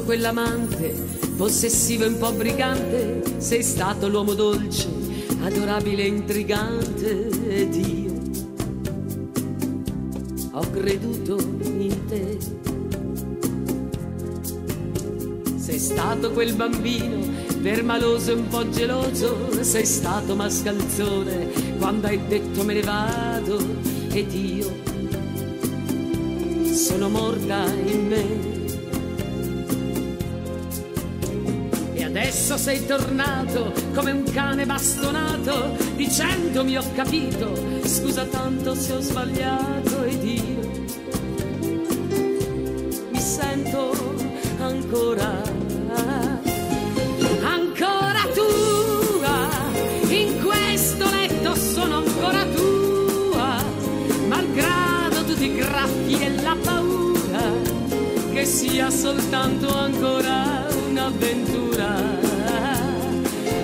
stato quell'amante, possessivo e un po' brigante, sei stato l'uomo dolce, adorabile e intrigante, ed io ho creduto in te. Sei stato quel bambino permaloso e un po' geloso, sei stato mascalzone quando hai detto me ne vado, ed io sono morta in me. E adesso sei tornato come un cane bastonato, dicendomi ho capito, scusa tanto se ho sbagliato, ed io mi sento ancora tua, in questo letto sono ancora tua, malgrado tutti i graffi e la paura, che sia soltanto ancora un'avventura.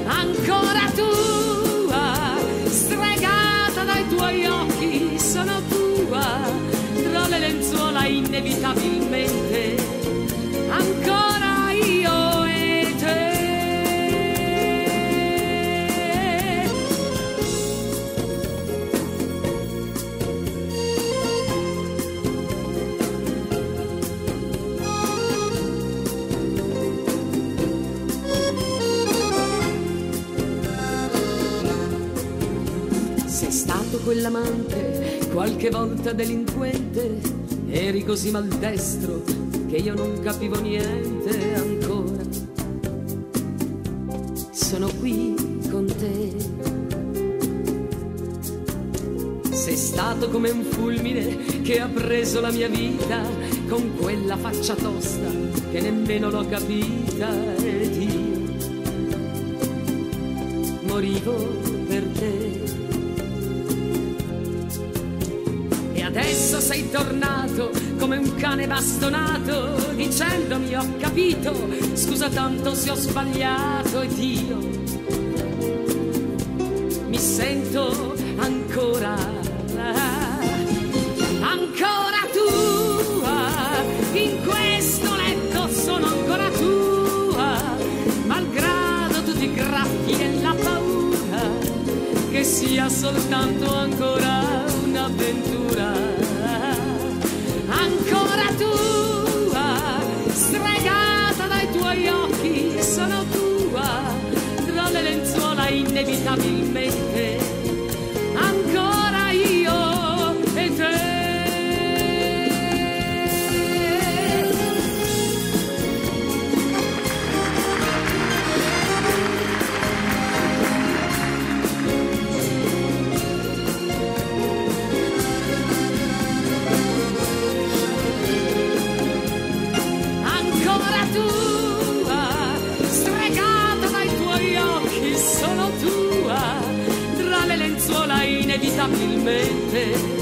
Ancora tua, stregata dai tuoi occhi, sono tua, tra le lenzuola inevitabilmente, ancora io e te. Sei stato quell'amante, qualche volta delinquente, eri così maldestro che io non capivo niente. Ancora sono qui con te. Sei stato come un fulmine che ha preso la mia vita, con quella faccia tosta che nemmeno l'ho capita, ed io morivo per te. Adesso sei tornato come un cane bastonato, dicendomi ho capito, scusa tanto se ho sbagliato, ed io mi sento ancora tua, in questo letto sono ancora tua, malgrado tutti i graffi e la paura, che sia soltanto ancora un'avventura. Ancora tua, stregata dai tuoi occhi, sono tua, tra le lenzuola inevitabilmente, ancora io e te. Inevitabilmente